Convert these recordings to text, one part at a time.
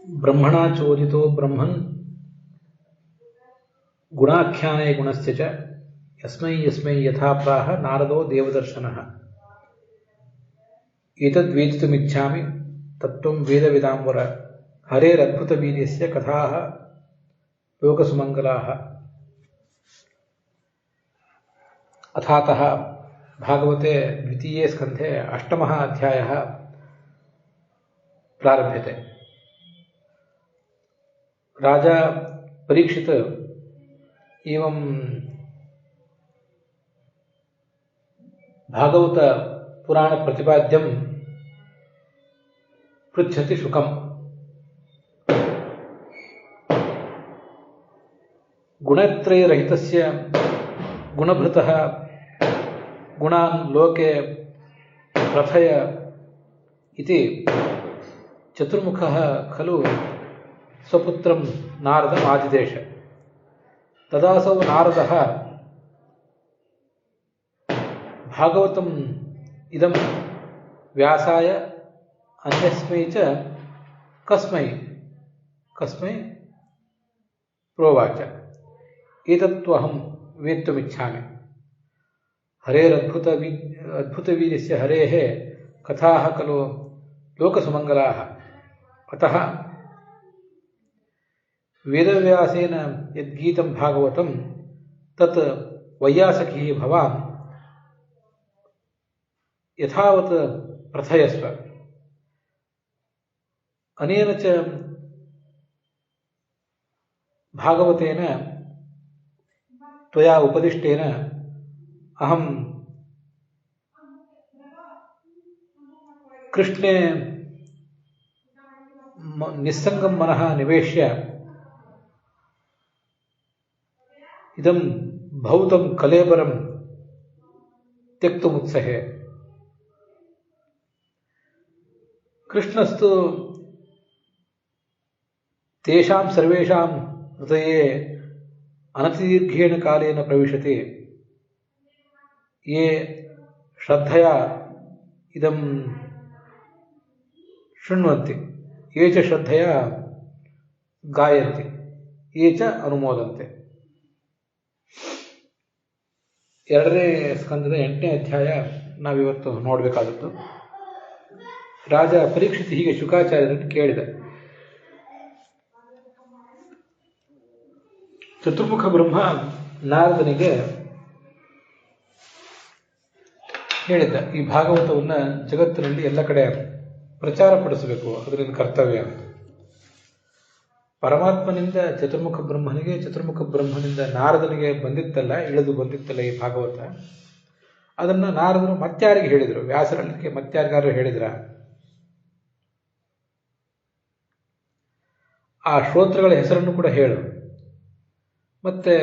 ಬ್ರಹ್ಮಣಾ ಚೋದಿತೋ ಬ್ರಹ್ಮನ್ ಗುಣಾಖ್ಯಾನೇ ಗುಣಸ್ಯ ಚ ಯಸ್ಮೈ ಯಸ್ಮೈ ಯಥಾ ಪ್ರಾಹ ನಾರದೋ ದೇವದರ್ಶನಃ ಏತದ್ವೇದಿತುಮಿಚ್ಛಾಮಿ ತತ್ವಂ ವೇದವಿದಾಂಬರ ಹರೇರದ್ಭುತವೀರ್ಯಸ್ಯ ಕಥಾಃ ಲೋಕಸುಮಂಗಲಾಃ. ಅಥಾತಃ ಭಾಗವತೆ ದ್ವಿತೀಯೇ ಸ್ಕಂಧೆ ಅಷ್ಟಮಃ ಅಧ್ಯಾಯಃ ಪ್ರಾರಭ್ಯತೆ. राजा परीक्षित एवं भागवत पुराण प्रतिपाद्यम पृच्छति शुकम. गुणत्रय रहितस्य गुणभृतः गुणान् लोके प्रथय इति चतुर्मुखः खलु स्वपुत्रं नारदम् आदिदेश. तदासौ नारदः भागवतम् इदं व्यासाय अन्यस्मै च कस्मै प्रोवाच एतत्त्वहं वेत्तुमिच्छामि. अद्भुतवीर्यस्य हरेः कथाः खलु लोकसुमङ्गलाः. अतः वेदव्यासेन यद्गीतं भागवतं तत् वैयासखिः भवान् यथावत् प्रथयस्व. अनेन च भागवतेन त्वया उपदिष्टेन अहं कृष्णे निस्सङ्गं मनः निवेश्य इदं भौतं कलेबरं त्यक्तुमुत्सहे. कृष्णस्तु तेषां सर्वेषां हृदये अनतिदीर्घेण कालेन प्रविशति. ये श्रद्धया इदं शृण्वन्ति, ये च श्रद्धया गायन्ति, ये च अनुमोदन्ते. ಎರಡನೇ ಸ್ಕಂದದ 8ನೇ ಅಧ್ಯಾಯ ನಾವಿವತ್ತು ನೋಡಬೇಕಾದದ್ದು. ರಾಜ ಪರೀಕ್ಷಿತ ಹೀಗೆ ಶುಕಾಚಾರ್ಯರನ್ನು ಕೇಳಿದ. ಚತುರ್ಮುಖ ಬ್ರಹ್ಮ ನಾರದನಿಗೆ ಹೇಳಿದ್ದ, ಈ ಭಾಗವತವನ್ನು ಜಗತ್ತಿನಲ್ಲಿ ಎಲ್ಲ ಕಡೆ ಪ್ರಚಾರ ಪಡಿಸಬೇಕು, ಅದು ನಿನ್ನ ಕರ್ತವ್ಯ ಅಂತ. ಪರಮಾತ್ಮನಿಂದ ಚತುರ್ಮುಖ ಬ್ರಹ್ಮನಿಗೆ, ಚತುರ್ಮುಖ ಬ್ರಹ್ಮನಿಂದ ನಾರದನಿಗೆ ಇಳಿದು ಬಂದಿತ್ತಲ್ಲ ಈ ಭಾಗವತ, ಅದನ್ನು ನಾರದರು ಮತ್ಯಾರಿಗೆ ಹೇಳಿದರು? ವ್ಯಾಸರಲ್ಲಿಗೆ ಮತ್ಯಾರಿಗಾರು ಹೇಳಿದ್ರ? ಆ ಶ್ರೋತೃಗಳ ಹೆಸರನ್ನು ಕೂಡ ಹೇಳು. ಮತ್ತೆ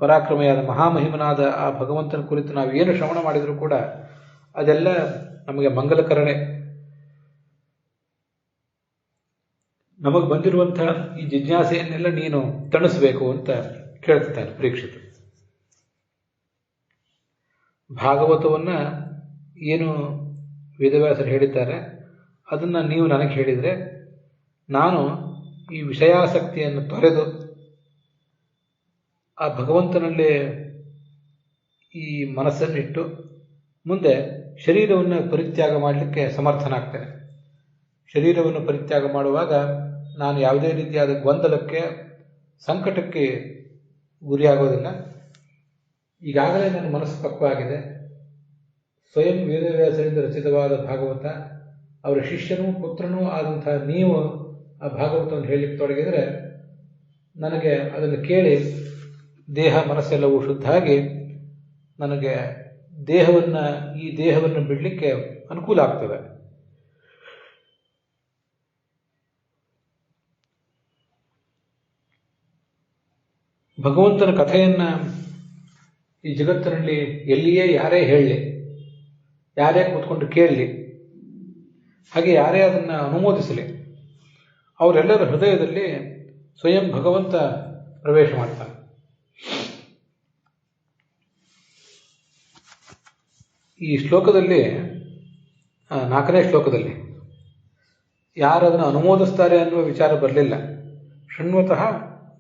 ಪರಾಕ್ರಮೆಯಾದ ಮಹಾಮಹಿಮನಾದ ಆ ಭಗವಂತನ ಕುರಿತು ನಾವು ಏನು ಶ್ರವಣ ಮಾಡಿದರೂ ಕೂಡ ಅದೆಲ್ಲ ನಮಗೆ ಮಂಗಲಕರಣೆ. ನಮಗೆ ಬಂದಿರುವಂತಹ ಈ ಜಿಜ್ಞಾಸೆಯನ್ನೆಲ್ಲ ನೀನು ತಣಿಸಬೇಕು ಅಂತ ಕೇಳ್ತಾನೆ ಪರೀಕ್ಷಿತ. ಭಾಗವತವನ್ನ ಏನು ವೇದವ್ಯಾಸರು ಹೇಳಿದ್ದಾರೆ ಅದನ್ನು ನೀವು ನನಗೆ ಹೇಳಿದರೆ ನಾನು ಈ ವಿಷಯಾಸಕ್ತಿಯನ್ನು ತೊರೆದು ಆ ಭಗವಂತನಲ್ಲೇ ಈ ಮನಸ್ಸನ್ನಿಟ್ಟು ಮುಂದೆ ಶರೀರವನ್ನು ಪರಿತ್ಯಾಗ ಮಾಡಲಿಕ್ಕೆ ಸಮರ್ಥನಾಗ್ತೇನೆ. ಶರೀರವನ್ನು ಪರಿತ್ಯಾಗ ಮಾಡುವಾಗ ನಾನು ಯಾವುದೇ ರೀತಿಯಾದ ಗೊಂದಲಕ್ಕೆ, ಸಂಕಟಕ್ಕೆ ಗುರಿಯಾಗೋದಿಲ್ಲ. ಈಗಾಗಲೇ ನನ್ನ ಮನಸ್ಸು ಪಕ್ವವಾಗಿದೆ. ಸ್ವಯಂ ವೇದವ್ಯಾಸರಿಂದ ರಚಿತವಾದ ಭಾಗವತ, ಅವರ ಶಿಷ್ಯನೂ ಪುತ್ರನೂ ಆದಂತಹ ನೀವು ಆ ಭಾಗವತವನ್ನು ಹೇಳಲಿಕ್ಕೆ ತೊಡಗಿದರೆ ನನಗೆ ಅದನ್ನು ಕೇಳಿ ದೇಹ ಮನಸ್ಸೆಲ್ಲವೂ ಶುದ್ಧ ಆಗಿ ನನಗೆ ಈ ದೇಹವನ್ನು ಬಿಡಲಿಕ್ಕೆ ಅನುಕೂಲ ಆಗ್ತದೆ. ಭಗವಂತನ ಕಥೆಯನ್ನ ಈ ಜಗತ್ತಿನಲ್ಲಿ ಎಲ್ಲಿಯೇ ಯಾರೇ ಹೇಳಲಿ, ಯಾರೇ ಕೂತ್ಕೊಂಡು ಕೇಳಲಿ, ಹಾಗೆ ಯಾರೇ ಅದನ್ನು ಅನುಮೋದಿಸಲಿ, ಅವರೆಲ್ಲರ ಹೃದಯದಲ್ಲಿ ಸ್ವಯಂ ಭಗವಂತ ಪ್ರವೇಶ ಮಾಡ್ತಾನೆ. ಈ ಶ್ಲೋಕದಲ್ಲಿ 4ನೇ ಶ್ಲೋಕದಲ್ಲಿ ಯಾರು ಅದನ್ನು ಅನುಮೋದಿಸ್ತಾರೆ ಅನ್ನುವ ವಿಚಾರ ಬರಲಿಲ್ಲ. ಶೃಣ್ವತಃ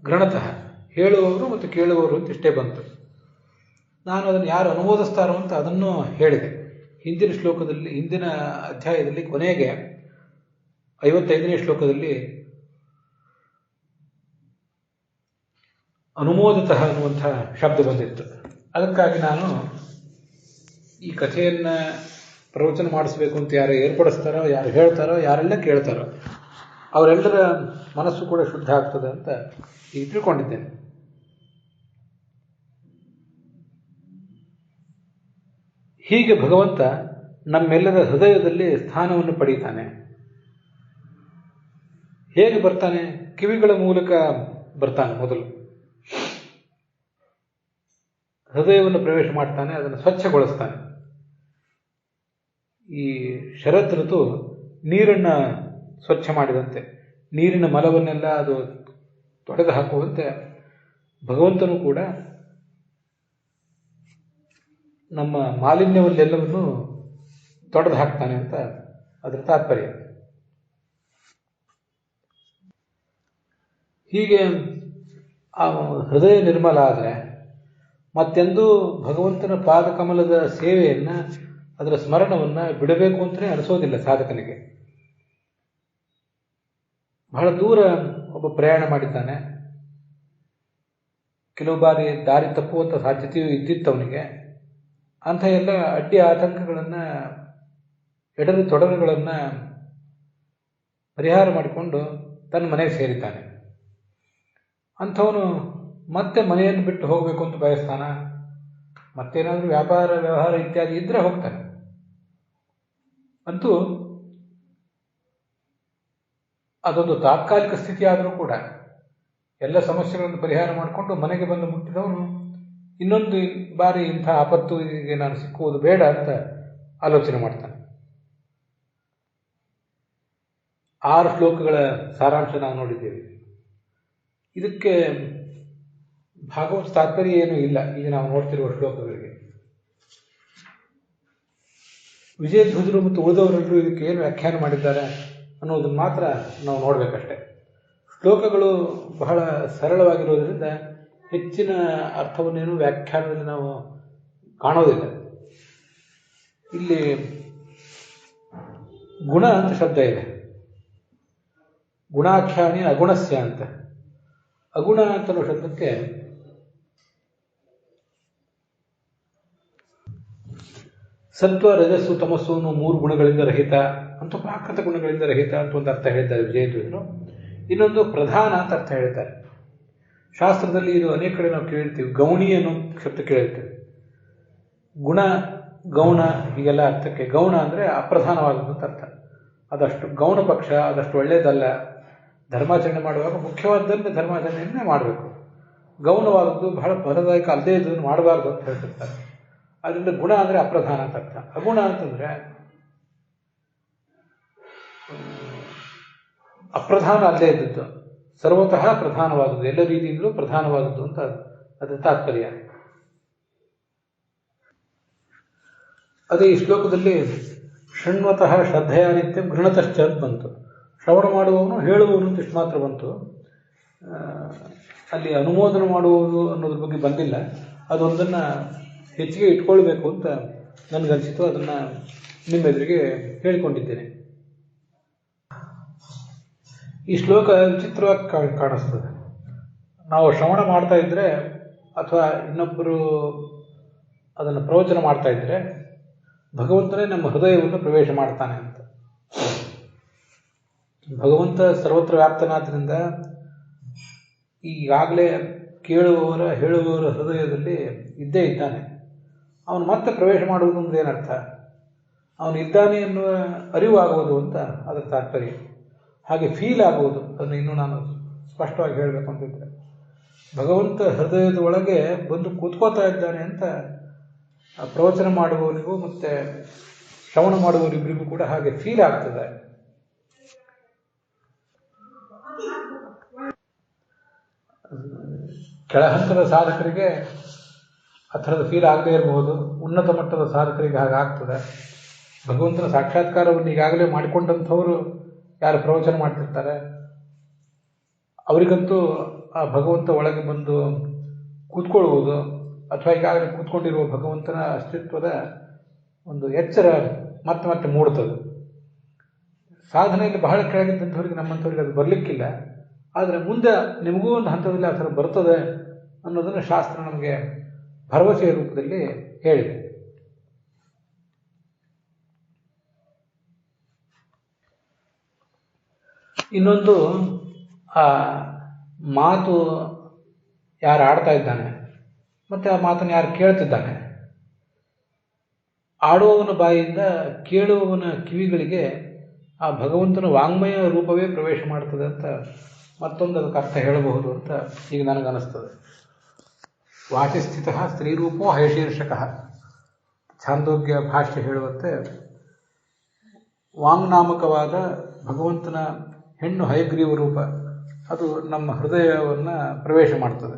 ಗೃಣತಃ, ಹೇಳುವವರು ಮತ್ತು ಕೇಳುವವರು ಅಂತ ಇಷ್ಟೇ ಬಂತು. ನಾನು ಅದನ್ನು ಯಾರು ಅನುಮೋದಿಸ್ತಾರೋ ಅಂತ ಅದನ್ನು ಹೇಳಿದೆ. ಹಿಂದಿನ ಶ್ಲೋಕದಲ್ಲಿ, ಹಿಂದಿನ ಅಧ್ಯಾಯದಲ್ಲಿ ಕೊನೆಗೆ 55ನೇ ಶ್ಲೋಕದಲ್ಲಿ ಅನುಮೋದಿತಃ ಅನ್ನುವಂಥ ಶಬ್ದ ಬಂದಿತ್ತು. ಅದಕ್ಕಾಗಿ ನಾನು ಈ ಕಥೆಯನ್ನು ಪ್ರವಚನ ಮಾಡಿಸ್ಬೇಕು ಅಂತ ಯಾರು ಏರ್ಪಡಿಸ್ತಾರೋ, ಯಾರು ಹೇಳ್ತಾರೋ, ಯಾರೆಲ್ಲ ಕೇಳ್ತಾರೋ ಅವರೆಲ್ಲರ ಮನಸ್ಸು ಕೂಡ ಶುದ್ಧ ಆಗ್ತದೆ ಅಂತ ಈಗ ತಿಳ್ಕೊಂಡಿದ್ದೇನೆ. ಹೀಗೆ ಭಗವಂತ ನಮ್ಮೆಲ್ಲರ ಹೃದಯದಲ್ಲಿ ಸ್ಥಾನವನ್ನು ಪಡೀತಾನೆ. ಹೇಗೆ ಬರ್ತಾನೆ? ಕಿವಿಗಳ ಮೂಲಕ ಬರ್ತಾನೆ. ಮೊದಲು ಹೃದಯವನ್ನು ಪ್ರವೇಶ ಮಾಡ್ತಾನೆ, ಅದನ್ನು ಸ್ವಚ್ಛಗೊಳಿಸ್ತಾನೆ. ಈ ಶರತ್ ಋತು ನೀರನ್ನು ಸ್ವಚ್ಛ ಮಾಡಿದಂತೆ, ನೀರಿನ ಮಲವನ್ನೆಲ್ಲ ಅದು ತೊಡೆದು ಹಾಕುವಂತೆ ಭಗವಂತನು ಕೂಡ ನಮ್ಮ ಮಾಲಿನ್ಯವನ್ನೆಲ್ಲವನ್ನು ತೊಡೆದು ಹಾಕ್ತಾನೆ ಅಂತ ಅದರ ತಾತ್ಪರ್ಯ. ಹೀಗೆ ಆ ಹೃದಯ ನಿರ್ಮಲ ಆದರೆ ಮತ್ತೆಂದೂ ಭಗವಂತನ ಪಾದಕಮಲದ ಸೇವೆಯನ್ನು, ಅದರ ಸ್ಮರಣವನ್ನು ಬಿಡಬೇಕು ಅಂತಲೇ ಅನಿಸೋದಿಲ್ಲ ಸಾಧಕನಿಗೆ. ಬಹಳ ದೂರ ಒಬ್ಬ ಪ್ರಯಾಣ ಮಾಡಿದ್ದಾನೆ, ಕೆಲವು ಬಾರಿ ದಾರಿ ತಪ್ಪುವಂಥ ಸಾಧ್ಯತೆಯೂ ಇದ್ದಿತ್ತು ಅವನಿಗೆ. ಅಂಥ ಎಲ್ಲ ಅಡ್ಡಿ ಆತಂಕಗಳನ್ನು, ಎಡರು ತೊಡರುಗಳನ್ನು ಪರಿಹಾರ ಮಾಡಿಕೊಂಡು ತನ್ನ ಮನೆಗೆ ಸೇರಿದ್ದಾನೆ. ಅಂಥವನು ಮತ್ತೆ ಮನೆಯನ್ನು ಬಿಟ್ಟು ಹೋಗಬೇಕು ಅಂತ ಬಯಸ್ತಾನ? ಮತ್ತೇನಾದರೂ ವ್ಯಾಪಾರ ವ್ಯವಹಾರ ಇತ್ಯಾದಿ ಇದ್ದರೆ ಹೋಗ್ತಾನೆ. ಅಂತೂ ಅದೊಂದು ತಾತ್ಕಾಲಿಕ ಸ್ಥಿತಿ ಆದರೂ ಕೂಡ ಎಲ್ಲ ಸಮಸ್ಯೆಗಳನ್ನು ಪರಿಹಾರ ಮಾಡಿಕೊಂಡು ಮನೆಗೆ ಬಂದು ಮುಟ್ಟಿದವನು ಇನ್ನೊಂದು ಬಾರಿ ಇಂಥ ಆಪತ್ತಿಗೆ ನಾನು ಸಿಕ್ಕುವುದು ಬೇಡ ಅಂತ ಆಲೋಚನೆ ಮಾಡ್ತಾನೆ. 6 ಶ್ಲೋಕಗಳ ಸಾರಾಂಶ ನಾವು ನೋಡಿದ್ದೇವೆ. ಇದಕ್ಕೆ ಭಾಗವತ ತಾತ್ಪರ್ಯ ಏನೂ ಇಲ್ಲ. ಈಗ ನಾವು ನೋಡ್ತಿರುವ ಶ್ಲೋಕಗಳಿಗೆ ವಿಜಯಧ್ವಜರು ಮತ್ತು ಉಳಿದವರೆಲ್ಲರೂ ಇದಕ್ಕೆ ಏನು ವ್ಯಾಖ್ಯಾನ ಮಾಡಿದ್ದಾರೆ ಅನ್ನೋದನ್ನು ಮಾತ್ರ ನಾವು ನೋಡಬೇಕಷ್ಟೆ. ಶ್ಲೋಕಗಳು ಬಹಳ ಸರಳವಾಗಿರೋದ್ರಿಂದ ಹೆಚ್ಚಿನ ಅರ್ಥವನ್ನೇನು ವ್ಯಾಖ್ಯಾನದಲ್ಲಿ ನಾವು ಕಾಣೋದಿಲ್ಲ. ಇಲ್ಲಿ ಗುಣ ಅಂತ ಶಬ್ದ ಇದೆ, ಗುಣಾಖ್ಯಾನಿ ಅಗುಣಸ್ಯ ಅಂತ. ಅಗುಣ ಅಂತಲೋ ಶಬ್ದಕ್ಕೆ ಸತ್ವ ರಜಸ್ಸು ತಮಸ್ಸು ಅನ್ನೋ 3 ಗುಣಗಳಿಂದ ರಹಿತ ಅಂತ, ಪ್ರಾಕೃತ ಗುಣಗಳಿಂದ ರಹಿತ ಅಂತ ಒಂದು ಅರ್ಥ ಹೇಳಿದ್ದಾರೆ ವಿಜಯಧ್ವಜರು. ಇನ್ನೊಂದು ಪ್ರಧಾನ ಅಂತ ಅರ್ಥ ಹೇಳ್ತಾರೆ. ಶಾಸ್ತ್ರದಲ್ಲಿ ಇದು ಅನೇಕ ಕಡೆ ನಾವು ಕೇಳಿರ್ತೀವಿ, ಗೌಣಿ ಅನ್ನೋ ಶಬ್ದ ಕೇಳಿರ್ತೀವಿ. ಗುಣ, ಗೌಣ ಹೀಗೆಲ್ಲ ಅರ್ಥಕ್ಕೆ. ಗೌಣ ಅಂದರೆ ಅಪ್ರಧಾನವಾದದ್ದು ಅಂತ ಅರ್ಥ. ಅದಷ್ಟು ಗೌಣ ಪಕ್ಷ, ಅದಷ್ಟು ಒಳ್ಳೆಯದಲ್ಲ. ಧರ್ಮಾಚರಣೆ ಮಾಡುವಾಗ ಮುಖ್ಯವಾದ್ದನ್ನು ಧರ್ಮಾಚರಣೆಯನ್ನೇ ಮಾಡಬೇಕು. ಗೌಣವಾದದ್ದು ಬಹಳ ಫಲದಾಯಕ ಅಲ್ಲದೇ ಇದನ್ನು ಮಾಡಬಾರ್ದು ಅಂತ ಹೇಳ್ತಿರ್ತಾರೆ. ಅದರಿಂದ ಗುಣ ಅಂದರೆ ಅಪ್ರಧಾನ ಅಂತ ಅರ್ಥ. ಅಗುಣ ಅಂತಂದರೆ ಅಪ್ರಧಾನ ಅಲ್ಲದೇ ಇದ್ದದ್ದು, ಸರ್ವತಃ ಪ್ರಧಾನವಾದದ್ದು, ಎಲ್ಲ ರೀತಿಯಿಂದಲೂ ಪ್ರಧಾನವಾದದ್ದು ಅಂತ ಅದರ ತಾತ್ಪರ್ಯ. ಅದೇ ಈ ಶ್ಲೋಕದಲ್ಲಿ ಶೃಣ್ವತಃ ಶ್ರದ್ಧೆಯ ನಿತ್ಯಂ ಗೃಣತಶ್ಚ ಅಂತ ಬಂತು. ಶ್ರವಣ ಮಾಡುವವನು, ಹೇಳುವವನು ಅಂತ ಇಷ್ಟು ಮಾತ್ರ ಬಂತು. ಅಲ್ಲಿ ಅನುಮೋದನೆ ಮಾಡುವುದು ಅನ್ನೋದ್ರ ಬಗ್ಗೆ ಬಂದಿಲ್ಲ. ಅದೊಂದನ್ನು ಹೆಚ್ಚಿಗೆ ಇಟ್ಕೊಳ್ಬೇಕು ಅಂತ ನನಗನ್ಸಿತು. ಅದನ್ನು ನಿಮ್ಮೆದುರಿಗೆ ಹೇಳಿಕೊಂಡಿದ್ದೇನೆ. ಈ ಶ್ಲೋಕ ವಿಚಿತ್ರವಾಗಿ ಕಾಣಿಸ್ತದೆ. ನಾವು ಶ್ರವಣ ಮಾಡ್ತಾ ಇದ್ದರೆ ಅಥವಾ ಇನ್ನೊಬ್ಬರು ಅದನ್ನು ಪ್ರವಚನ ಮಾಡ್ತಾ ಇದ್ದರೆ ಭಗವಂತನೇ ನಮ್ಮ ಹೃದಯವನ್ನು ಪ್ರವೇಶ ಮಾಡ್ತಾನೆ ಅಂತ. ಭಗವಂತ ಸರ್ವತ್ರ ವ್ಯಾಪ್ತನಾದ್ದರಿಂದ ಈಗಾಗಲೇ ಕೇಳುವವರ, ಹೇಳುವವರ ಹೃದಯದಲ್ಲಿ ಇದ್ದೇ ಇದ್ದಾನೆ. ಅವನು ಮತ್ತೆ ಪ್ರವೇಶ ಮಾಡುವುದು ಅಂದ್ರೆ ಏನರ್ಥ? ಅವನು ಇದ್ದಾನೆ ಎನ್ನುವ ಅರಿವು ಆಗುವುದು ಅಂತ ಅದರ ತಾತ್ಪರ್ಯ. ಹಾಗೆ ಫೀಲ್ ಆಗುವುದು, ಅದನ್ನು ಇನ್ನೂ ನಾನು ಸ್ಪಷ್ಟವಾಗಿ ಹೇಳಬೇಕು ಅಂತಿದ್ದರೆ, ಭಗವಂತ ಹೃದಯದ ಒಳಗೆ ಬಂದು ಕೂತ್ಕೋತಾ ಇದ್ದಾನೆ ಅಂತ ಪ್ರವಚನ ಮಾಡುವವರಿಗೂ ಮತ್ತು ಶ್ರವಣ ಮಾಡುವವರಿಬ್ಬರಿಗೂ ಕೂಡ ಹಾಗೆ ಫೀಲ್ ಆಗ್ತದೆ. ಕೆಳಹಂತದ ಸಾಧಕರಿಗೆ ಆ ಥರದ ಫೀಲ್ ಆಗದೇ ಇರಬಹುದು, ಉನ್ನತ ಮಟ್ಟದ ಸಾಧಕರಿಗೆ ಹಾಗಾಗ್ತದೆ. ಭಗವಂತನ ಸಾಕ್ಷಾತ್ಕಾರವನ್ನು ಈಗಾಗಲೇ ಮಾಡಿಕೊಂಡಂಥವರು ಯಾರು ಪ್ರವಚನ ಮಾಡ್ತಿರ್ತಾರೆ ಅವರಿಗಂತೂ ಆ ಭಗವಂತ ಒಳಗೆ ಬಂದು ಕೂತ್ಕೊಳ್ಳುವುದು ಅಥವಾ ಈಗಾಗಲೇ ಕೂತ್ಕೊಂಡಿರುವ ಭಗವಂತನ ಅಸ್ತಿತ್ವದ ಒಂದು ಎಚ್ಚರ ಮತ್ತೆ ಮತ್ತೆ ಮೂಡುತ್ತದೆ. ಸಾಧನೆಯಲ್ಲಿ ಬಹಳ ಕೆಳಗಿದ್ದಂಥವ್ರಿಗೆ ನಮ್ಮಂಥವ್ರಿಗೆ ಅದು ಬರಲಿಕ್ಕಿಲ್ಲ. ಆದರೆ ಮುಂದೆ ನಿಮಗೂ ಒಂದು ಹಂತದಲ್ಲಿ ಆ ಥರ ಬರ್ತದೆ ಅನ್ನೋದನ್ನು ಶಾಸ್ತ್ರ ನಮಗೆ ಭರವಸೆಯ ರೂಪದಲ್ಲಿ ಹೇಳಿದೆ. ಇನ್ನೊಂದು, ಆ ಮಾತು ಯಾರು ಆಡ್ತಾ ಇದ್ದಾನೆ ಮತ್ತು ಆ ಮಾತನ್ನು ಯಾರು ಕೇಳ್ತಿದ್ದಾನೆ, ಆಡುವವನ ಬಾಯಿಯಿಂದ ಕೇಳುವವನ ಕಿವಿಗಳಿಗೆ ಆ ಭಗವಂತನ ವಾಂಗ್ಮಯ ರೂಪವೇ ಪ್ರವೇಶ ಮಾಡ್ತದೆ ಅಂತ ಮತ್ತೊಂದು ಅದಕ್ಕೆ ಅರ್ಥ ಹೇಳಬಹುದು ಅಂತ ಈಗ ನನಗನ್ನಿಸ್ತದೆ. ವಾಚಿಸ್ಥಿತ ಸ್ತ್ರೀರೂಪೋ ಹಯಶೀರ್ಷಕ, ಛಾಂದೋಗ್ಯ ಭಾಷ್ಯ ಹೇಳುವಂತೆ ವಾಂಗ್ನಾಮಕವಾದ ಭಗವಂತನ ಹೆಣ್ಣು ಹಯಗ್ರೀವ ರೂಪ ಅದು ನಮ್ಮ ಹೃದಯವನ್ನು ಪ್ರವೇಶ ಮಾಡ್ತದೆ.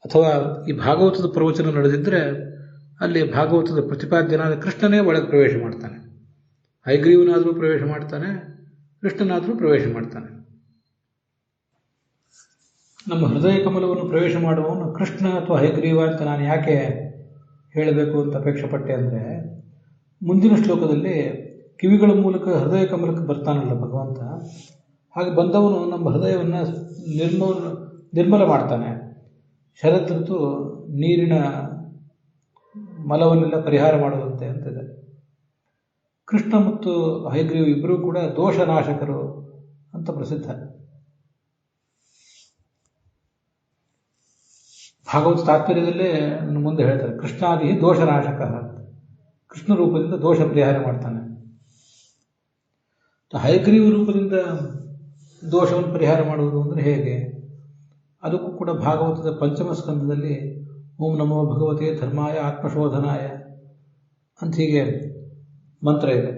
ಅಥವಾ ಈ ಭಾಗವತದ ಪ್ರವಚನ ನಡೆದಿದ್ದರೆ ಅಲ್ಲಿ ಭಾಗವತದ ಪ್ರತಿಪಾದ್ಯನಾದ ಕೃಷ್ಣನೇ ಒಳಗೆ ಪ್ರವೇಶ ಮಾಡ್ತಾನೆ. ಹಯಗ್ರೀವನಾದರೂ ಪ್ರವೇಶ ಮಾಡ್ತಾನೆ, ಕೃಷ್ಣನಾದರೂ ಪ್ರವೇಶ ಮಾಡ್ತಾನೆ. ನಮ್ಮ ಹೃದಯ ಕಮಲವನ್ನು ಪ್ರವೇಶ ಮಾಡುವವನು ಕೃಷ್ಣ ಅಥವಾ ಹಯಗ್ರೀವ ಅಂತ ನಾನು ಯಾಕೆ ಹೇಳಬೇಕು ಅಂತ ಅಪೇಕ್ಷೆ ಪಟ್ಟೆ ಅಂದರೆ, ಮುಂದಿನ ಶ್ಲೋಕದಲ್ಲಿ ಕಿವಿಗಳ ಮೂಲಕ ಹೃದಯ ಕಮಲಕ್ಕೆ ಬರ್ತಾನಲ್ಲ ಭಗವಂತ, ಹಾಗೆ ಬಂದವನು ನಮ್ಮ ಹೃದಯವನ್ನು ನಿರ್ಮಲ ಮಾಡ್ತಾನೆ. ಶರತ್ ಋತು ನೀರಿನ ಮಲವನ್ನೆಲ್ಲ ಪರಿಹಾರ ಮಾಡುವಂತೆ ಅಂತಿದೆ. ಕೃಷ್ಣ ಮತ್ತು ಹಯಗ್ರೀವ ಇಬ್ಬರೂ ಕೂಡ ದೋಷನಾಶಕರು ಅಂತ ಪ್ರಸಿದ್ಧ. ಭಾಗವತ ತಾತ್ಪರ್ಯದಲ್ಲೇ ಮುಂದೆ ಹೇಳ್ತಾರೆ, ಕೃಷ್ಣಾದಿ ದೋಷನಾಶಕ ಅಂತ. ಕೃಷ್ಣ ರೂಪದಿಂದ ದೋಷ ಪರಿಹಾರ ಮಾಡ್ತಾನೆ. ಹಯಗ್ರೀವ ರೂಪದಿಂದ ದೋಷವನ್ನು ಪರಿಹಾರ ಮಾಡುವುದು ಅಂದರೆ ಹೇಗೆ? ಅದಕ್ಕೂ ಕೂಡ ಭಾಗವತದ ಪಂಚಮ ಸ್ಕಂದದಲ್ಲಿ ಓಂ ನಮೋ ಭಗವತೆ ಧರ್ಮಾಯ ಆತ್ಮಶೋಧನಾಯ ಅಂತ ಹೀಗೆ ಮಂತ್ರ ಇದೆ.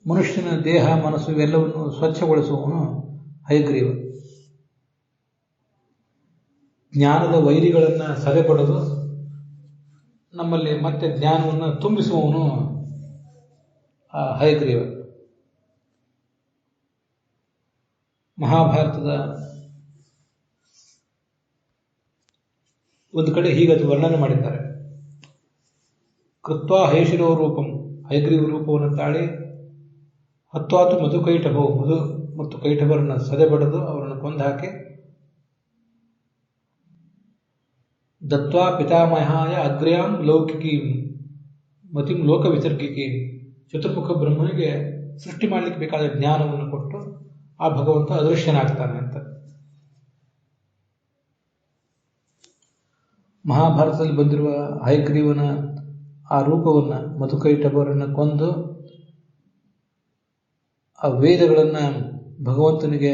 ಮನುಷ್ಯನ ದೇಹ ಮನಸ್ಸು ಇವೆಲ್ಲವನ್ನು ಸ್ವಚ್ಛಗೊಳಿಸುವವನು ಹಯಗ್ರೀವ. ಜ್ಞಾನದ ವೈರಿಗಳನ್ನು ಸದೆಪಡೆದು ನಮ್ಮಲ್ಲಿ ಮತ್ತೆ ಜ್ಞಾನವನ್ನು ತುಂಬಿಸುವವನು ಹಯಗ್ರೀವ. ಮಹಾಭಾರತದ ಒಂದು ಕಡೆ ಹೀಗದು ವರ್ಣನೆ ಮಾಡಿದ್ದಾರೆ. ಕೃತ್ವಾ ಹಯಶಿರೋ ರೂಪಂ, ಹಯಗ್ರೀವ ರೂಪವನ್ನು ತಾಳಿ ಹತ್ವಾತು ಮಧುಕೈಟಭವು, ಮಧು ಮತ್ತು ಕೈಟಭರನ್ನು ಸದೆಬಡೆದು ಅವರನ್ನು ಕೊಂದು ಹಾಕಿ ದತ್ವಾ ಪಿತಾಮಹಾಯ ಅಗ್ರ್ಯಾಂ ಲೌಕಿಕೀಂ ಮತಿಂ ಲೋಕ ವಿಸರ್ಗಿಕೀಂ, ಚತುರ್ಮುಖ ಬ್ರಹ್ಮನಿಗೆ ಸೃಷ್ಟಿ ಮಾಡಲಿಕ್ಕೆ ಬೇಕಾದ ಜ್ಞಾನವನ್ನು ಕೊಟ್ಟು ಆ ಭಗವಂತ ಅದೃಶ್ಯನಾಗ್ತಾನೆ ಅಂತ. ಮಹಾಭಾರತದಲ್ಲಿ ಬಂದಿರುವ ಹಯಗ್ರೀವನ ಆ ರೂಪವನ್ನು, ಮಧುಕೈಟಭರನ್ನು ಕೊಂದು ಆ ವೇದಗಳನ್ನು ಭಗವಂತನಿಗೆ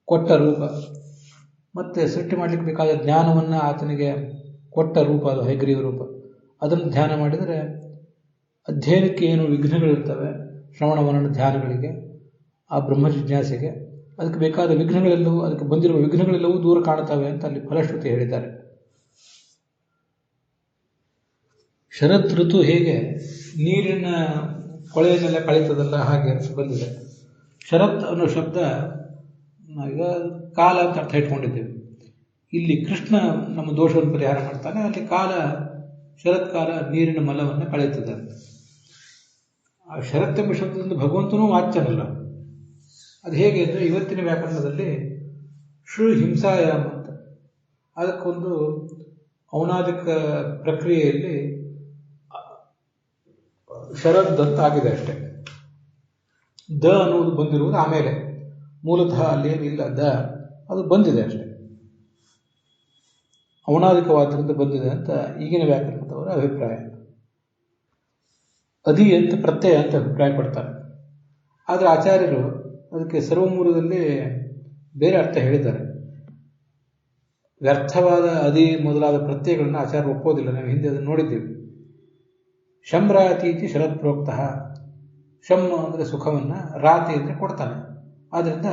ಕೊಟ್ಟ ರೂಪ, ಮತ್ತೆ ಸೃಷ್ಟಿ ಮಾಡಲಿಕ್ಕೆ ಬೇಕಾದ ಜ್ಞಾನವನ್ನು ಆತನಿಗೆ ಕೊಟ್ಟ ರೂಪ ಅದು ಹಯಗ್ರೀವ ರೂಪ. ಅದನ್ನು ಧ್ಯಾನ ಮಾಡಿದರೆ ಅಧ್ಯಯನಕ್ಕೆ ಏನು ವಿಘ್ನಗಳಿರ್ತವೆ, ಶ್ರವಣ ಮನನ ಧ್ಯಾನಗಳಿಗೆ, ಆ ಬ್ರಹ್ಮ ಜಿಜ್ಞಾಸೆಗೆ, ಅದಕ್ಕೆ ಬೇಕಾದ ವಿಘ್ನಗಳೆಲ್ಲವೂ, ಅದಕ್ಕೆ ಬಂದಿರುವ ವಿಘ್ನಗಳೆಲ್ಲವೂ ದೂರ ಕಾಣುತ್ತವೆ ಅಂತ ಅಲ್ಲಿ ಫಲಶ್ರುತಿ ಹೇಳಿದ್ದಾರೆ. ಶರತ್ ಋತು ಹೇಗೆ ನೀರಿನ ಕೊಳೆಯನ್ನೆಲ್ಲ ಕಳೀತದಲ್ಲ, ಹಾಗೆ ಬಂದಿದೆ. ಶರತ್ ಅನ್ನೋ ಶಬ್ದ ನಾವೀಗ ಕಾಲ ಅಂತ ಅರ್ಥ ಇಟ್ಕೊಂಡಿದ್ದೇವೆ. ಇಲ್ಲಿ ಕೃಷ್ಣ ನಮ್ಮ ದೋಷವನ್ನು ಪರಿಹಾರ ಮಾಡ್ತಾನೆ, ಅಲ್ಲಿ ಕಾಲ, ಶರತ್ಕಾಲ ನೀರಿನ ಮಲವನ್ನು ಕಳೆಯುತ್ತದೆ ಅಂತ. ಆ ಶರತ್ ಎಂಬ ಶಬ್ದದಿಂದ ಭಗವಂತನೂ ವಾಚ್ಯನಲ್ಲ. ಅದು ಹೇಗೆ ಅಂದರೆ, ಇವತ್ತಿನ ವ್ಯಾಕರಣದಲ್ಲಿ ಶ್ರೂ ಹಿಂಸಾಯಾಮ ಅಂತ, ಅದಕ್ಕೊಂದು ಔನಾದಿಕ ಪ್ರಕ್ರಿಯೆಯಲ್ಲಿ ಶರದ್ ಅಂತ ಆಗಿದೆ ಅಷ್ಟೆ. ದ ಅನ್ನುವುದು ಬಂದಿರುವುದು ಆಮೇಲೆ, ಮೂಲತಃ ಅಲ್ಲೇನಿಲ್ಲ ದ, ಅದು ಬಂದಿದೆ ಅಷ್ಟೆ. ಔನಾದಿಕವಾದ್ದರಿಂದ ಬಂದಿದೆ ಅಂತ ಈಗಿನ ವ್ಯಾಕರಣದವರ ಅಭಿಪ್ರಾಯ. ಅದಿ ಅಂತ ಪ್ರತ್ಯಯ ಅಂತ ಅಭಿಪ್ರಾಯ ಪಡ್ತಾರೆ. ಆದರೆ ಆಚಾರ್ಯರು ಅದಕ್ಕೆ ಸರ್ವಮೂಲದಲ್ಲಿ ಬೇರೆ ಅರ್ಥ ಹೇಳಿದ್ದಾರೆ. ವ್ಯರ್ಥವಾದ ಅದಿ ಮೊದಲಾದ ಪ್ರತ್ಯಯಗಳನ್ನು ಆಚಾರ್ಯರು ಒಪ್ಪೋದಿಲ್ಲ. ನಾವು ಹಿಂದೆ ಅದನ್ನು ನೋಡಿದ್ದೀವಿ. ಶಂರಾತೀತಿ ಶರತ್ ಪ್ರೋಕ್ತಃ, ಶಮ್ ಅಂದರೆ ಸುಖವನ್ನು, ರಾತಿ ಅಂದರೆ ಕೊಡ್ತಾನೆ. ಆದ್ದರಿಂದ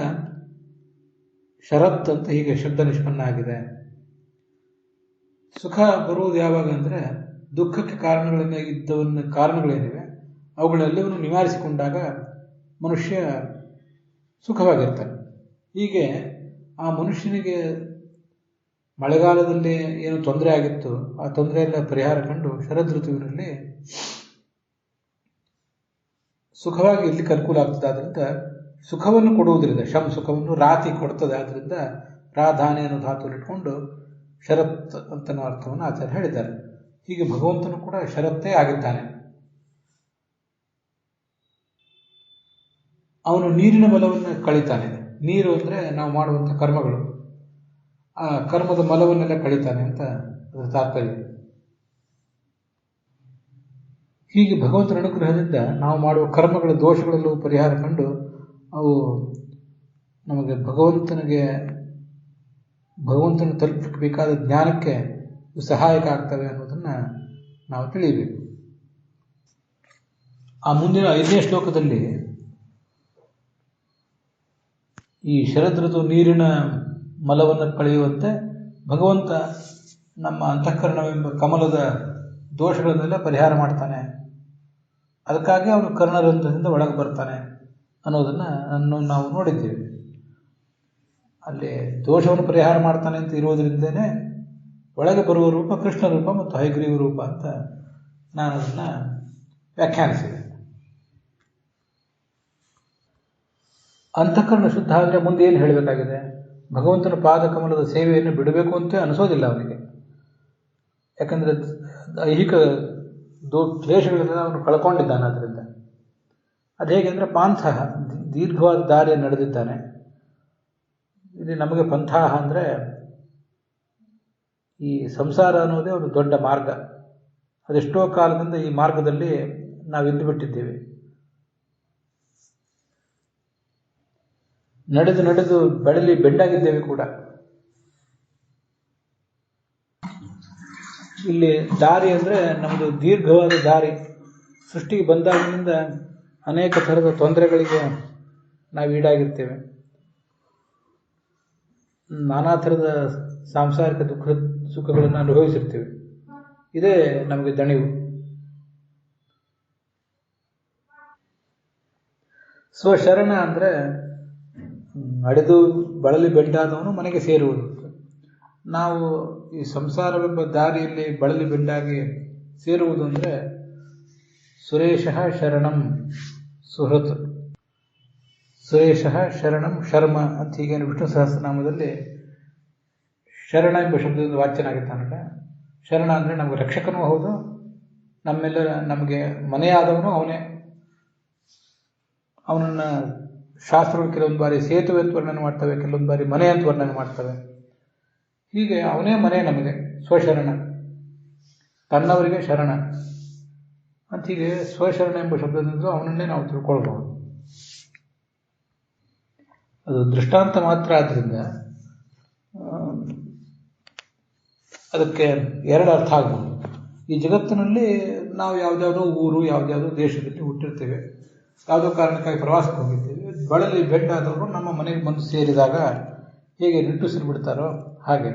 ಶರತ್ ಅಂತ ಹೀಗೆ ಶಬ್ದ ನಿಷ್ಪನ್ನ ಆಗಿದೆ ಸುಖ ಬರುವುದು ಯಾವಾಗ ಅಂದರೆ ದುಃಖಕ್ಕೆ ಕಾರಣಗಳೇನಿವೆ ಅವುಗಳೆಲ್ಲವನ್ನು ನಿವಾರಿಸಿಕೊಂಡಾಗ ಮನುಷ್ಯ ಸುಖವಾಗಿರ್ತಾನೆ. ಹೀಗೆ ಆ ಮನುಷ್ಯನಿಗೆ ಮಳೆಗಾಲದಲ್ಲಿ ಏನು ತೊಂದರೆ ಆಗಿತ್ತು ಆ ತೊಂದರೆ ಎಲ್ಲ ಪರಿಹಾರ ಕಂಡು ಶರದ್ ಋತುವಿನಲ್ಲಿ ಸುಖವಾಗಿ ಇರ್ಲಿಕ್ಕೆ ಅನುಕೂಲ ಆಗ್ತದೆ. ಆದ್ದರಿಂದ ಸುಖವನ್ನು ಕೊಡುವುದರಿಂದ ಸುಖವನ್ನು ರಾತಿ ಕೊಡ್ತದೆ. ಆದ್ದರಿಂದ ರಾಧಾನೆ ಅನ್ನೋ ಧಾತುವನ್ನು ಇಟ್ಕೊಂಡು ಶರತ್ ಅಂತನೋ ಅರ್ಥವನ್ನು ಆಚಾರ್ಯ ಹೇಳಿದ್ದಾರೆ. ಹೀಗೆ ಭಗವಂತನು ಕೂಡ ಶರತ್ತೇ ಆಗಿದ್ದಾನೆ. ಅವನು ನೀರಿನ ಬಲವನ್ನು ಕಳೀತಾನೆ. ನೀರು ಅಂದರೆ ನಾವು ಮಾಡುವಂಥ ಕರ್ಮಗಳು, ಆ ಕರ್ಮದ ಮಲವನ್ನೆಲ್ಲ ಕಳೀತಾನೆ ಅಂತ ಅದರ ತಾತ್ಪರ್ಯ. ಹೀಗೆ ಭಗವಂತನ ಅನುಗ್ರಹದಿಂದ ನಾವು ಮಾಡುವ ಕರ್ಮಗಳ ದೋಷಗಳೆಲ್ಲೂ ಪರಿಹಾರ ಕಂಡು ಅವು ನಮಗೆ ಭಗವಂತನ ತಲುಪಲಿಕ್ಕೆ ಬೇಕಾದ ಜ್ಞಾನಕ್ಕೆ ಸಹಾಯಕ ಆಗ್ತವೆ ಅನ್ನೋದನ್ನು ನಾವು ತಿಳಿಯಬೇಕು. ಆ ಮುಂದಿನ 5ನೇ ಶ್ಲೋಕದಲ್ಲಿ ಈ ಶರದ್ ಋತು ನೀರಿನ ಮಲವನ್ನು ಕಳೆಯುವಂತೆ ಭಗವಂತ ನಮ್ಮ ಅಂತಃಕರಣವೆಂಬ ಕಮಲದ ದೋಷಗಳನ್ನೆಲ್ಲ ಪರಿಹಾರ ಮಾಡ್ತಾನೆ. ಅದಕ್ಕಾಗಿ ಅವನು ಕರ್ಣರಂಧ್ರದಿಂದ ಒಳಗೆ ಬರ್ತಾನೆ ಅನ್ನೋದನ್ನು ನಾವು ನೋಡಿದ್ದೇವೆ. ಅಲ್ಲಿ ದೋಷವನ್ನು ಪರಿಹಾರ ಮಾಡ್ತಾನೆ ಅಂತ ಇರುವುದರಿಂದನೇ ಒಳಗೆ ಬರುವ ರೂಪ ಕೃಷ್ಣ ರೂಪ ಮತ್ತು ಹಯಗ್ರೀವ ರೂಪ ಅಂತ ನಾನು ಅದನ್ನು ವ್ಯಾಖ್ಯಾನಿಸಿದೆ. ಅಂತಃಕರಣ ಶುದ್ಧ ಆದರೆ ಮುಂದೆ ಏನು ಹೇಳಬೇಕಾಗಿದೆ? ಭಗವಂತನ ಪಾದಕಮಲದ ಸೇವೆಯನ್ನು ಬಿಡಬೇಕು ಅಂತ ಅನಿಸೋದಿಲ್ಲ ಅವನಿಗೆ. ಯಾಕಂದರೆ ಐಹಿಕ ಕ್ಲೇಶಗಳನ್ನೆಲ್ಲ ಅವನು ಕಳ್ಕೊಂಡಿದ್ದಾನೆ. ಅದರಿಂದ ಅದು ಹೇಗೆ ಅಂದರೆ ಪಾಂಥ ದೀರ್ಘವಾದ ದಾರಿಯನ್ನು ನಡೆದಿದ್ದಾನೆ. ಇಲ್ಲಿ ನಮಗೆ ಪಂಥಾಹ ಅಂದರೆ ಈ ಸಂಸಾರ ಅನ್ನೋದೇ ಒಂದು ದೊಡ್ಡ ಮಾರ್ಗ. ಅದೆಷ್ಟೋ ಕಾಲದಿಂದ ಈ ಮಾರ್ಗದಲ್ಲಿ ನಾವು ಇದ್ದು ಬಿಟ್ಟಿದ್ದೇವೆ. ನಡೆದು ಬೆಳಲಿ ಬೆಂಡಾಗಿದ್ದೇವೆ ಕೂಡ. ಇಲ್ಲಿ ದಾರಿ ಅಂದರೆ ನಮ್ಮದು ದೀರ್ಘವಾದ ದಾರಿ. ಸೃಷ್ಟಿಗೆ ಬಂದಾಗಿನಿಂದ ಅನೇಕ ಥರದ ತೊಂದರೆಗಳಿಗೆ ನಾವು ಈಡಾಗಿರ್ತೇವೆ. ನಾನಾ ಥರದ ಸಾಂಸಾರಿಕ ಸುಖಗಳನ್ನು ಅನುಭವಿಸಿರ್ತೇವೆ. ಇದೇ ನಮಗೆ ದಣಿವು. ಸ್ವಶರಣ ಅಂದರೆ ನಡೆದು ಬಳಲಿ ಬೆಂಡಾದವನು ಮನೆಗೆ ಸೇರುವುದು. ನಾವು ಈ ಸಂಸಾರವೆಂಬ ದಾರಿಯಲ್ಲಿ ಬಳಲಿ ಬೆಂಡಾಗಿ ಸೇರುವುದು ಅಂದರೆ ಸುರೇಶಃ ಶರಣಂ ಸುಹೃತ್, ಸುರೇಶಃ ಶರಣಂ ಶರ್ಮ ಅಂತ ಹೀಗೇನು ವಿಷ್ಣು ಸಹಸ್ರನಾಮದಲ್ಲಿ ಶರಣ ಎಂಬ ಶಬ್ದದಿಂದ ವಾಚ್ಯನಾಗಿದ್ದಾನಲ್ಲ. ಶರಣ ಅಂದರೆ ನಮಗೆ ರಕ್ಷಕನೂ ಹೌದು, ನಮಗೆ ಮನೆಯಾದವನು ಅವನೇ. ಅವನನ್ನು ಶಾಸ್ತ್ರಗಳು ಕೆಲವೊಂದು ಬಾರಿ ಸೇತುವೆ ಅಂತ ವರ್ಣನೆ ಮಾಡ್ತವೆ, ಕೆಲವೊಂದು ಬಾರಿ ಮನೆ ಅಂತ ವರ್ಣನೆ ಮಾಡ್ತವೆ. ಹೀಗೆ ಅವನೇ ಮನೆ ನಮಗೆ. ಸ್ವಶರಣ, ತನ್ನವರಿಗೆ ಶರಣ ಅಂತ ಹೀಗೆ ಸ್ವಶರಣ ಎಂಬ ಶಬ್ದದಿಂದ ಅವನನ್ನೇ ನಾವು ತಿಳ್ಕೊಳ್ಬಹುದು. ಅದು ದೃಷ್ಟಾಂತ ಮಾತ್ರ ಆದ್ದರಿಂದ ಅದಕ್ಕೆ ಎರಡು ಅರ್ಥ ಆಗ್ಬೋದು. ಈ ಜಗತ್ತಿನಲ್ಲಿ ನಾವು ಯಾವುದ್ಯಾವುದೋ ಊರು, ಯಾವುದ್ಯಾವುದೋ ದೇಶದಲ್ಲಿ ಹುಟ್ಟಿರ್ತೇವೆ, ಯಾವುದೋ ಕಾರಣಕ್ಕಾಗಿ ಪ್ರವಾಸಕ್ಕೆ ಹೋಗಿರ್ತೇವೆ. ಬಳಲಿ ಬೆಂಡಾದವರು ನಮ್ಮ ಮನೆಗೆ ಬಂದು ಸೇರಿದಾಗ ಹೇಗೆ ನಿಟ್ಟುಸಿರು ಬಿಡ್ತಾರೋ ಹಾಗೆ.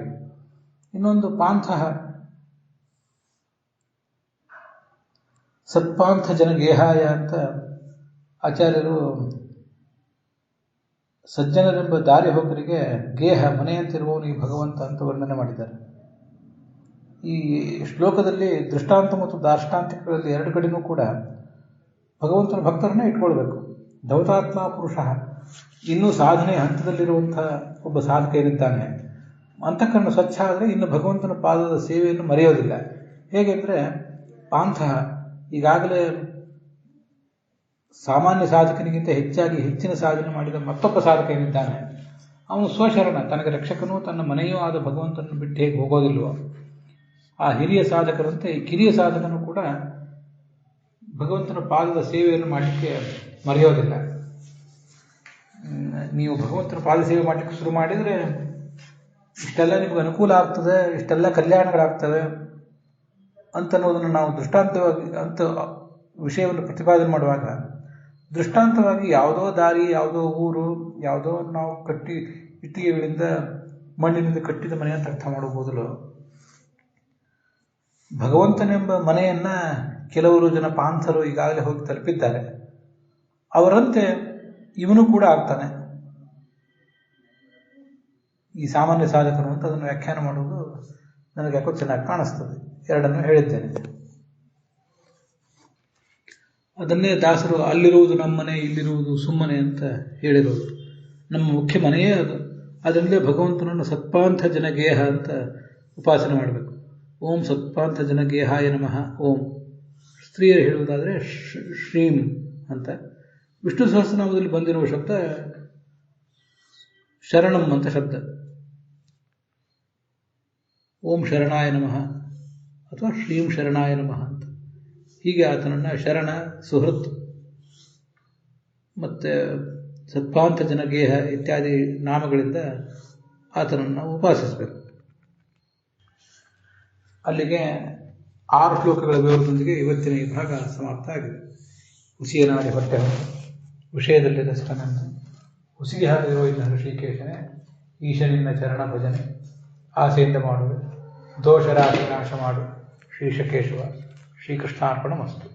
ಇನ್ನೊಂದು ಪಾಂಥಃ, ಸತ್ಪಾಂಥ ಜನ ಗೇಹಾಯ ಅಂತ ಆಚಾರ್ಯರು ಸಜ್ಜನರೆಂಬ ದಾರಿ ಹೋಗರಿಗೆ ಗೇಹ ಮನೆಯಂತಿರುವವನಿಗೆ ಭಗವಂತ ಅಂತ ವರ್ಣನೆ ಮಾಡಿದ್ದಾರೆ. ಈ ಶ್ಲೋಕದಲ್ಲಿ ದೃಷ್ಟಾಂತ ಮತ್ತು ದಾರ್ಷ್ಟಾಂತಿಕಗಳಲ್ಲಿ ಎರಡು ಕಡೆನೂ ಕೂಡ ಭಗವಂತನ ಭಕ್ತರನ್ನೇ ಇಟ್ಕೊಳ್ಬೇಕು. ಧೌತಾತ್ಮ ಪುರುಷ, ಇನ್ನೂ ಸಾಧನೆ ಹಂತದಲ್ಲಿರುವಂಥ ಒಬ್ಬ ಸಾಧಕ ಏನಿದ್ದಾನೆ, ಅಂತಃಕರಣ ಸ್ವಚ್ಛ ಆದರೆ ಇನ್ನು ಭಗವಂತನ ಪಾದದ ಸೇವೆಯನ್ನು ಮರೆಯೋದಿಲ್ಲ. ಹೇಗೆಂದರೆ ಪಾಂಥ ಈಗಾಗಲೇ ಸಾಮಾನ್ಯ ಸಾಧಕನಿಗಿಂತ ಹೆಚ್ಚಿನ ಸಾಧನೆ ಮಾಡಿದ ಮತ್ತೊಬ್ಬ ಸಾಧಕ ಏನಿದ್ದಾನೆ, ಅವನು ಸ್ವಶರಣ, ತನಗೆ ರಕ್ಷಕನೂ ತನ್ನ ಮನೆಯೂ ಆದ ಭಗವಂತನನ್ನು ಬಿಟ್ಟು ಹೇಗೆ ಹೋಗೋದಿಲ್ವೋ ಆ ಹಿರಿಯ ಸಾಧಕರಂತೆ ಈ ಕಿರಿಯ ಸಾಧಕನು ಕೂಡ ಭಗವಂತನ ಪಾದದ ಸೇವೆಯನ್ನು ಮಾಡಲಿಕ್ಕೆ ಮರೆಯೋದಿಲ್ಲ. ನೀವು ಭಗವಂತನ ಪಾದ ಸೇವೆ ಮಾಡಲಿಕ್ಕೆ ಶುರು ಮಾಡಿದರೆ ಇಷ್ಟೆಲ್ಲ ನಿಮಗೆ ಅನುಕೂಲ ಆಗ್ತದೆ, ಇಷ್ಟೆಲ್ಲ ಕಲ್ಯಾಣಗಳಾಗ್ತವೆ ಅಂತನ್ನೋದನ್ನು ನಾವು ದೃಷ್ಟಾಂತವಾಗಿ ಅಂತ ವಿಷಯವನ್ನು ಪ್ರತಿಪಾದನೆ ಮಾಡುವಾಗ ದೃಷ್ಟಾಂತವಾಗಿ ಯಾವುದೋ ದಾರಿ, ಯಾವುದೋ ಊರು, ಯಾವುದೋ ನಾವು ಇಟ್ಟಿಗೆಗಳಿಂದ ಮಣ್ಣಿನಿಂದ ಕಟ್ಟಿದ ಮನೆ ಅಂತ ಅರ್ಥ ಮಾಡಬಹುದಲ್ಲ. ಭಗವಂತನೆಂಬ ಮನೆಯನ್ನ ಕೆಲವರು ಜನ ಪಾಂಥರು ಈಗಾಗಲೇ ಹೋಗಿ ತಲುಪಿದ್ದಾರೆ. ಅವರಂತೆ ಇವನು ಕೂಡ ಆಗ್ತಾನೆ ಈ ಸಾಮಾನ್ಯ ಸಾಧಕನು ಅಂತ ಅದನ್ನು ವ್ಯಾಖ್ಯಾನ ಮಾಡುವುದು ನನಗೆ ಯಾಕೋ ಚೆನ್ನಾಗಿ ಕಾಣಿಸ್ತದೆ. ಎರಡನ್ನು ಹೇಳಿದ್ದೇನೆ. ಅದನ್ನೇ ದಾಸರು ಅಲ್ಲಿರುವುದು ನಮ್ಮನೆ ಇಲ್ಲಿರುವುದು ಸುಮ್ಮನೆ ಅಂತ ಹೇಳಿರೋದು. ನಮ್ಮ ಮುಖ್ಯ ಮನೆಯೇ ಅದು. ಅದರಿಂದಲೇ ಭಗವಂತನನ್ನು ಸತ್ಪಾಂಥ ಜನಗೇಹ ಅಂತ ಉಪಾಸನೆ ಮಾಡಬೇಕು. ಓಂ ಸತ್ಪಾಂಥ ಜನಗೇಹಾಯ ನಮಃ ಓಂ. ಸ್ತ್ರೀಯರು ಹೇಳುವುದಾದರೆ ಶ್ರೀಂ ಅಂತ. ವಿಷ್ಣು ಸಹಸ್ರನಾಮದಲ್ಲಿ ಬಂದಿರುವ ಶಬ್ದ ಶರಣಂ ಅಂತ ಶಬ್ದ. ಓಂ ಶರಣಾಯ ನಮಃ ಅಥವಾ ಶ್ರೀಂ ಶರಣಾಯ ನಮಃ ಅಂತ. ಹೀಗೆ ಆತನನ್ನು ಶರಣ, ಸುಹೃತ್ ಮತ್ತು ಸತ್ಪಾಂಥ ಜನಗೇಹ ಇತ್ಯಾದಿ ನಾಮಗಳಿಂದ ಆತನನ್ನು ಉಪಾಸಿಸಬೇಕು. ಅಲ್ಲಿಗೆ 6 ಶ್ಲೋಕಗಳ ವಿವರದೊಂದಿಗೆ ಇವತ್ತಿನ ಈ ಭಾಗ ಸಮಾಪ್ತ ಆಗಿದೆ. ಹುಸಿಯ ನಾಡಿ ಹೊಟ್ಟೆ ವಿಷಯದಲ್ಲಿ ರಸನನ್ನು ಹುಸಿಗೆ ಹಾಕಿರುವ ಇದ್ದ ಋಷಿಕೇಶನೇ ಈಶನಿನ್ನ ಚರಣ ಭಜನೆ ಆಸೆಯಿಂದ ಮಾಡುವೆ ದೋಷರಾಶಿ ನಾಶ ಮಾಡು ಶ್ರೀಶಕೇಶವ. ಶ್ರೀಕೃಷ್ಣಾರ್ಪಣಮಸ್ತು.